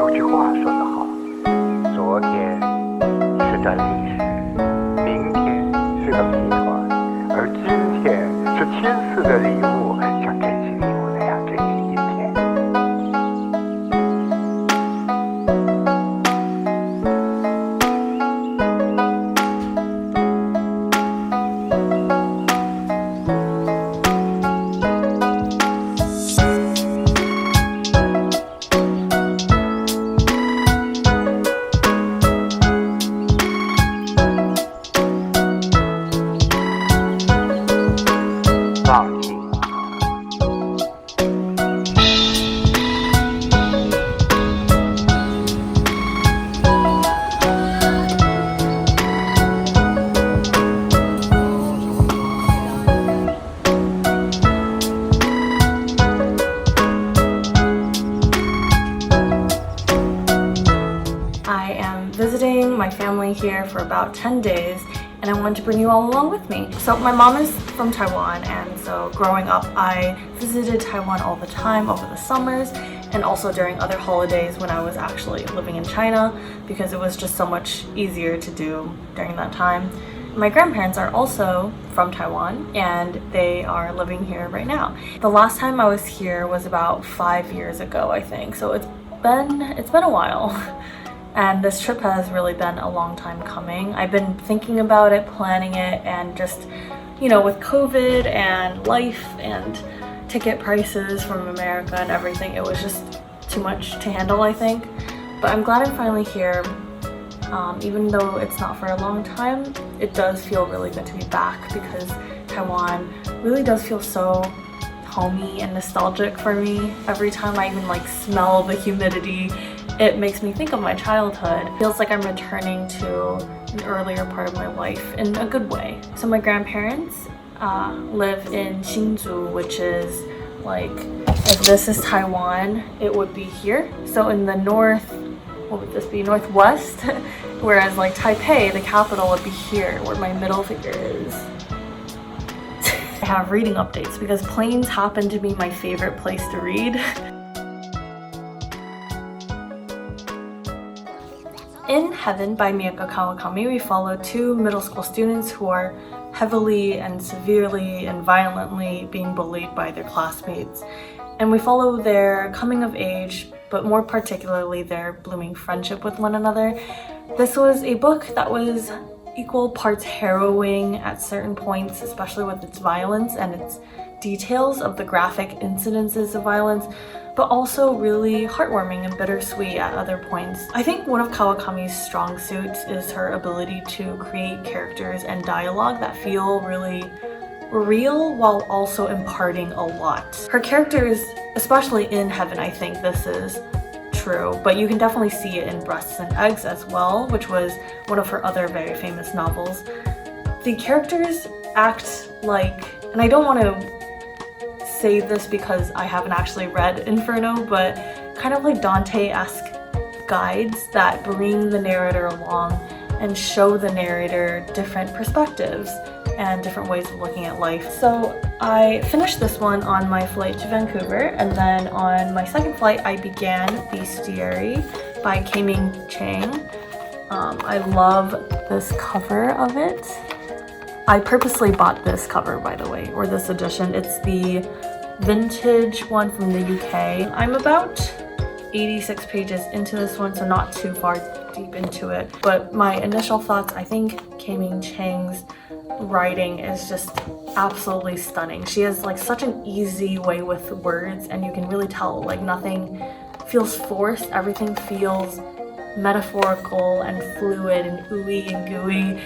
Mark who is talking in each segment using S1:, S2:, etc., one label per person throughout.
S1: 有句话说得好，昨天是段历史，明天是个谜团，而今天是天赐的礼物，像珍惜礼物那样珍惜今天。忘记。
S2: I am visiting my family here for about 10 days and I wanted to bring you all along with me. So my mom is from Taiwan, and so growing up I visited Taiwan all the time over the summers and also during other holidays when I was actually living in China, because it was just so much easier to do during that time. My grandparents are also from Taiwan and they are living here right now. The last time I was here was about 5 years ago, I think, so it's been a while. And this trip has really been a long time coming. I've been thinking about it, planning it, and just, you know, with COVID and life and ticket prices from America and everything, it was just too much to handle, I think. But I'm glad I'm finally here. Even though it's not for a long time, it does feel really good to be back, because Taiwan really does feel so homey and nostalgic for me. Every time I even like smell the humidity, it makes me think of my childhood. It feels like I'm returning to an earlier part of my life in a good way. So my grandparents live in Hsinchu, which is like, if this is Taiwan, it would be here. So in the north, what would this be? Northwest? Whereas like Taipei, the capital, would be here, where my middle finger is. I have reading updates because planes happen to be my favorite place to read. In Heaven by Miyako Kawakami, we follow two middle school students who are heavily and severely and violently being bullied by their classmates. And we follow their coming of age, but more particularly their blooming friendship with one another. This was a book that was equal parts harrowing at certain points, especially with its violence and its details of the graphic incidences of violence, but also really heartwarming and bittersweet at other points. I think one of Kawakami's strong suits is her ability to create characters and dialogue that feel really real while also imparting a lot. Her characters, especially in Heaven, I think this is true, but you can definitely see it in Breasts and Eggs as well, which was one of her other very famous novels. The characters act like, and I don't want to say this because I haven't actually read Inferno, but kind of like Dante-esque guides that bring the narrator along and show the narrator different perspectives and different ways of looking at life. So I finished this one on my flight to Vancouver, and then on my second flight I began Bestiary by Kaiming Chang. I love this cover of it. I purposely bought this cover, by the way, or this edition. It's the vintage one from the UK. I'm about 86 pages into this one, so not too far deep into it. But my initial thoughts, I think Kaiming Chang's writing is just absolutely stunning. She has like such an easy way with words, and you can really tell like nothing feels forced. Everything feels metaphorical and fluid and ooey and gooey.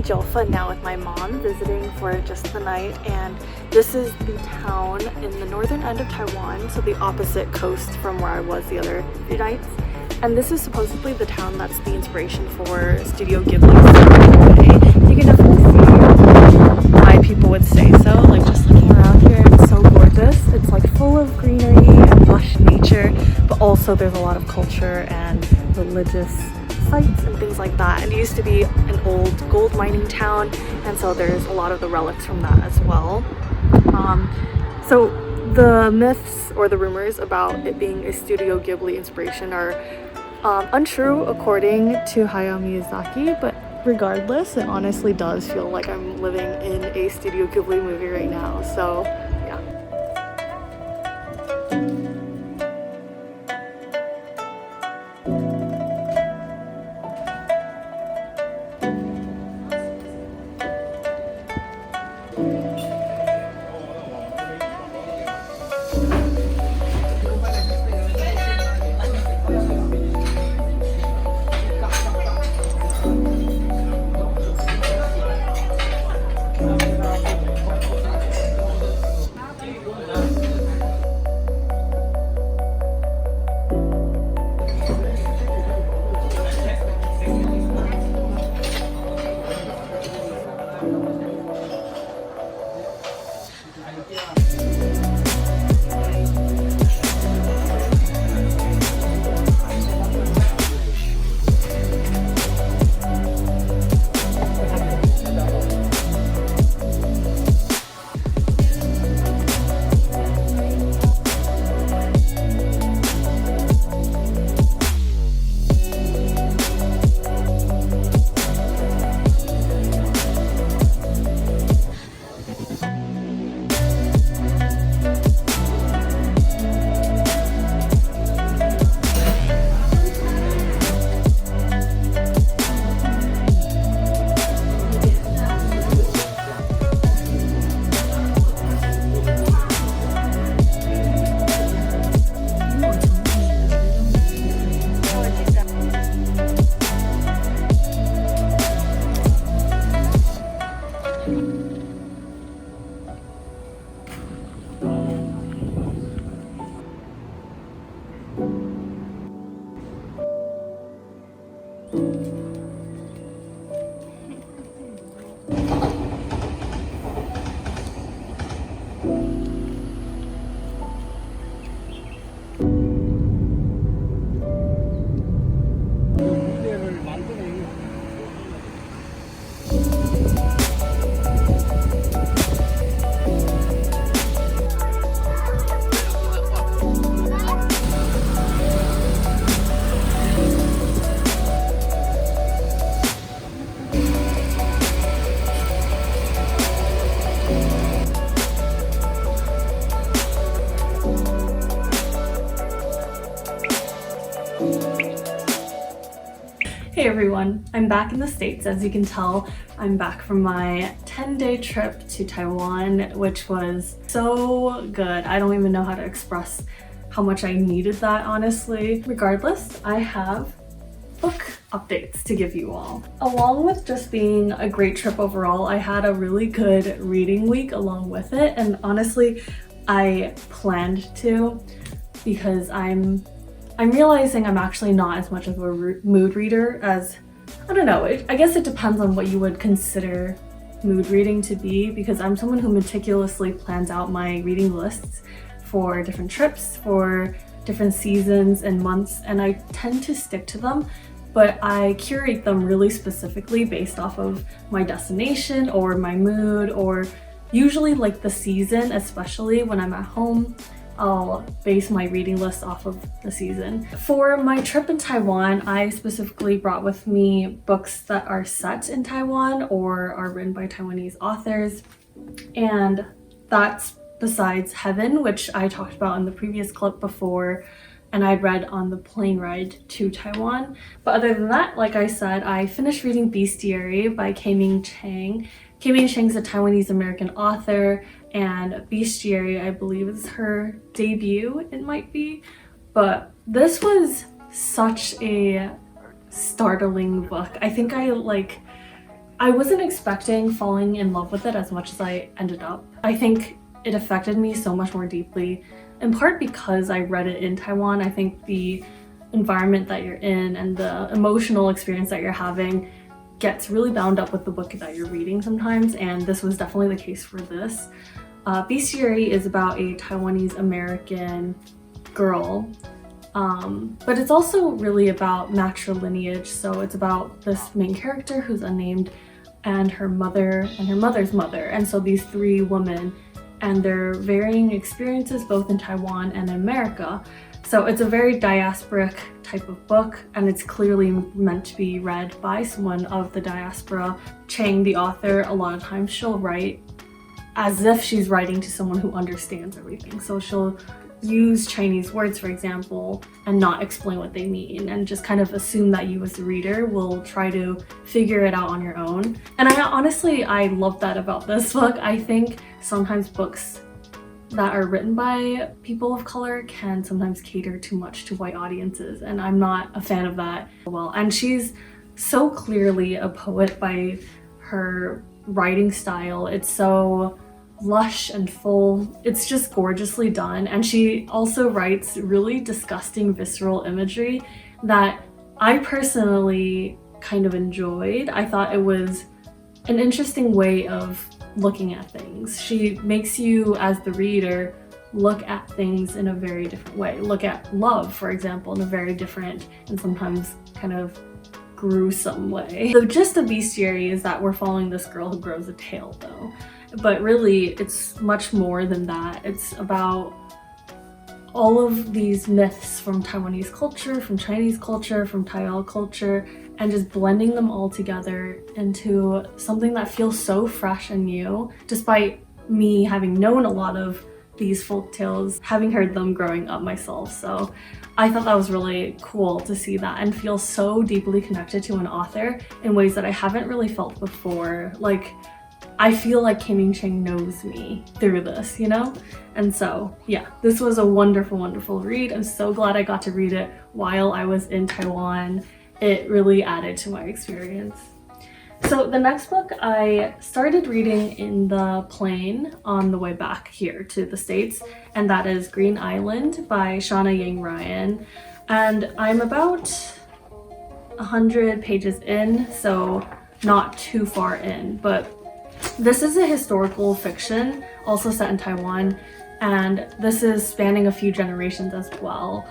S2: Jiufen now with my mom, visiting for just the night, and this is the town in the northern end of Taiwan, so the opposite coast from where I was the other few nights. And this is supposedly the town that's the inspiration for Studio Ghibli's. You can definitely see why people would say so. Like, just looking around here, it's so gorgeous. It's like full of greenery and lush nature, but also there's a lot of culture and religious sites and things like that. And it used to be an old gold mining town, and so there's a lot of the relics from that as well. So the myths or the rumors about it being a Studio Ghibli inspiration are untrue according to Hayao Miyazaki, but regardless, it honestly does feel like I'm living in a Studio Ghibli movie right now, so yeah. Hey everyone, I'm back in the States. As you can tell, I'm back from my 10-day trip to Taiwan, which was so good. I don't even know how to express how much I needed that, honestly. Regardless, I have book updates to give you all. Along with just being a great trip overall, I had a really good reading week along with it, and honestly, I planned to, because I'm realizing I'm actually not as much of a mood reader as, I don't know, I guess it depends on what you would consider mood reading to be, because I'm someone who meticulously plans out my reading lists for different trips, for different seasons and months, and I tend to stick to them, but I curate them really specifically based off of my destination or my mood, or usually like the season, especially when I'm at home. I'll base my reading list off of the season. For my trip in Taiwan, I specifically brought with me books that are set in Taiwan or are written by Taiwanese authors. And that's besides Heaven, which I talked about in the previous clip before, and I'd read on the plane ride to Taiwan. But other than that, like I said, I finished reading Bestiary by K-Ming Chang. K-Ming Chang's a Taiwanese American author, and Bestiary, I believe, is her debut, it might be. But this was such a startling book. I think I I wasn't expecting falling in love with it as much as I ended up. I think it affected me so much more deeply, in part because I read it in Taiwan. I think the environment that you're in and the emotional experience that you're having gets really bound up with the book that you're reading sometimes, and this was definitely the case for this. Bestiary is about a Taiwanese American girl, but it's also really about matrilineage. So it's about this main character who's unnamed and her mother and her mother's mother, and so these three women and their varying experiences both in Taiwan and America. So it's a very diasporic type of book, and it's clearly meant to be read by someone of the diaspora. Chang, the author, a lot of times she'll write as if she's writing to someone who understands everything. So she'll use Chinese words, for example, and not explain what they mean, and just kind of assume that you as the reader will try to figure it out on your own. And I love that about this book. I think sometimes books that are written by people of color can sometimes cater too much to white audiences, and I'm not a fan of that. Well, and she's so clearly a poet by her writing style. It's so lush and full. It's just gorgeously done, and she also writes really disgusting visceral imagery that I personally kind of enjoyed. I thought it was an interesting way of looking at things. She makes you as the reader look at things in a very different way. Look at love, for example, in a very different and sometimes kind of gruesome way. The gist of Bestiary is that we're following this girl who grows a tail though. But really, it's much more than that. It's about all of these myths from Taiwanese culture, from Chinese culture, from Taiwan culture, and just blending them all together into something that feels so fresh and new, despite me having known a lot of these folk tales, having heard them growing up myself. So I thought that was really cool to see that and feel so deeply connected to an author in ways that I haven't really felt before. Like, I feel like Kim Chang knows me through this, you know? And so, yeah, this was a wonderful, wonderful read. I'm so glad I got to read it while I was in Taiwan. It really added to my experience. So the next book I started reading in the plane on the way back here to the States, and that is Green Island by Shauna Yang Ryan. And I'm about 100 pages in, so not too far in, but this is a historical fiction, also set in Taiwan, and this is spanning a few generations as well.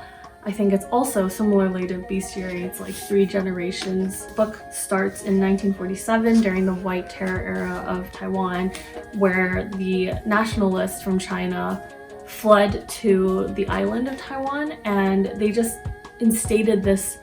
S2: I think it's also similarly to Bestiary, it's like 3 generations. The book starts in 1947 during the White Terror era of Taiwan, where the nationalists from China fled to the island of Taiwan, and they just instated this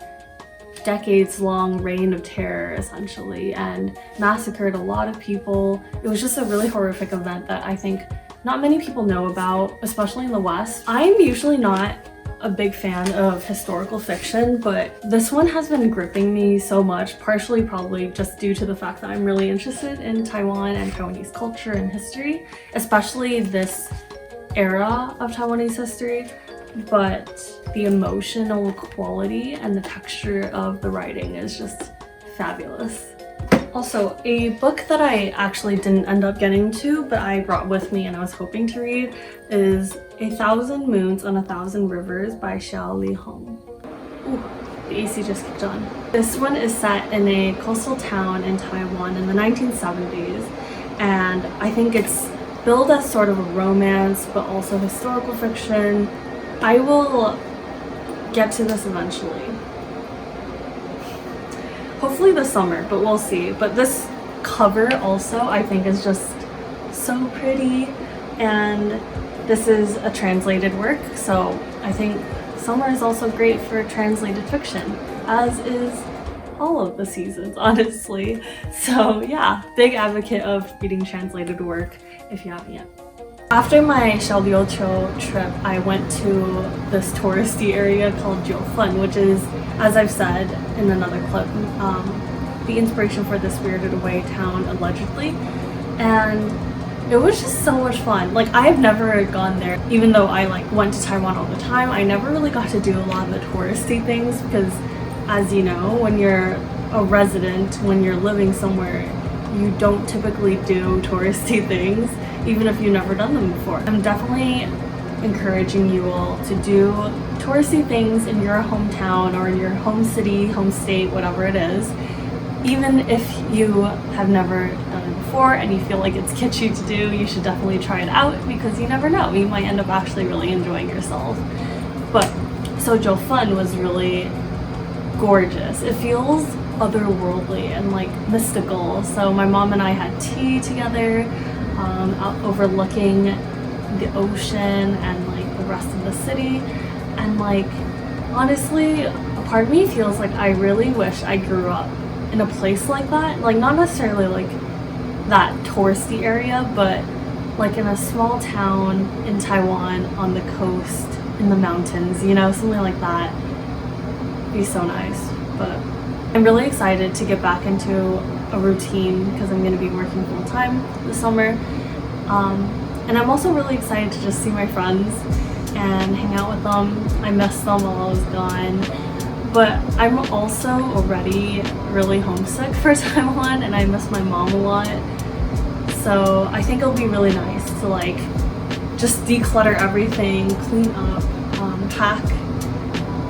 S2: decades-long reign of terror essentially and massacred a lot of people. It was just a really horrific event that I think not many people know about, especially in the West. I'm usually not a big fan of historical fiction, but this one has been gripping me so much, partially probably just due to the fact that I'm really interested in Taiwan and Taiwanese culture and history, especially this era of Taiwanese history. But the emotional quality and the texture of the writing is just fabulous. Also, a book that I actually didn't end up getting to, but I brought with me and I was hoping to read, is 1,000 Moons on 1,000 Rivers by Xiao Li Hong. Ooh, the AC just kicked on. This one is set in a coastal town in Taiwan in the 1970s, and I think it's billed as sort of a romance, but also historical fiction. I will get to this eventually. Hopefully this summer, but we'll see. But this cover also I think is just so pretty, and this is a translated work, so I think summer is also great for translated fiction, as is all of the seasons, honestly. So yeah, big advocate of reading translated work if you haven't yet. After my Xiaoliuqiu trip, I went to this touristy area called Jiufen, which is, as I've said in another clip, the inspiration for the Spirited Away town, allegedly. And it was just so much fun. Like, I've never gone there, even though I went to Taiwan all the time. I never really got to do a lot of the touristy things because, as you know, when you're a resident, when you're living somewhere, you don't typically do touristy things, even if you've never done them before. I'm definitely encouraging you all to do touristy things in your hometown or in your home city, home state, whatever it is. Even if you have never done it before and you feel like it's kitschy to do, you should definitely try it out, because you never know, you might end up actually really enjoying yourself. But Sojo Fun was really gorgeous. It feels otherworldly and like mystical. So my mom and I had tea together, out overlooking the ocean and like the rest of the city. And like, honestly, a part of me feels like I really wish I grew up in a place like that. Like, not necessarily like that touristy area, but like in a small town in Taiwan on the coast, in the mountains, you know, something like that. It'd be so nice. But I'm really excited to get back into a routine because I'm going to be working full time this summer. And I'm also really excited to just see my friends and hang out with them. I missed them while I was gone. But I'm also already really homesick for Taiwan, and I miss my mom a lot. So I think it'll be really nice to like just declutter everything, clean up, pack,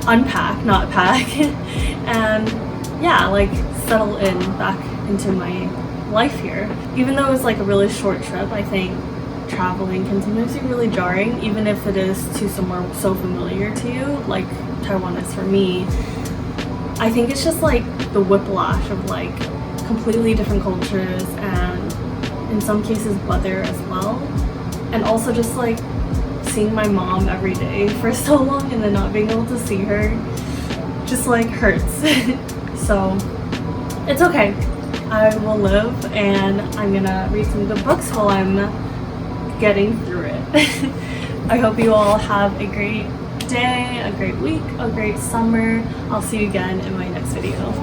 S2: unpack, not pack, and yeah, like settle in back into my life here. Even though it was like a really short trip, I think traveling can sometimes be really jarring, even if it is to somewhere so familiar to you, like Taiwan is for me. I think it's just like the whiplash of like completely different cultures, and in some cases weather as well, and also just like seeing my mom every day for so long and then not being able to see her just like hurts. So it's okay, I will live, and I'm gonna read some good books while I'm getting through it. I hope you all have a great day, a great week, a great summer. I'll see you again in my next video.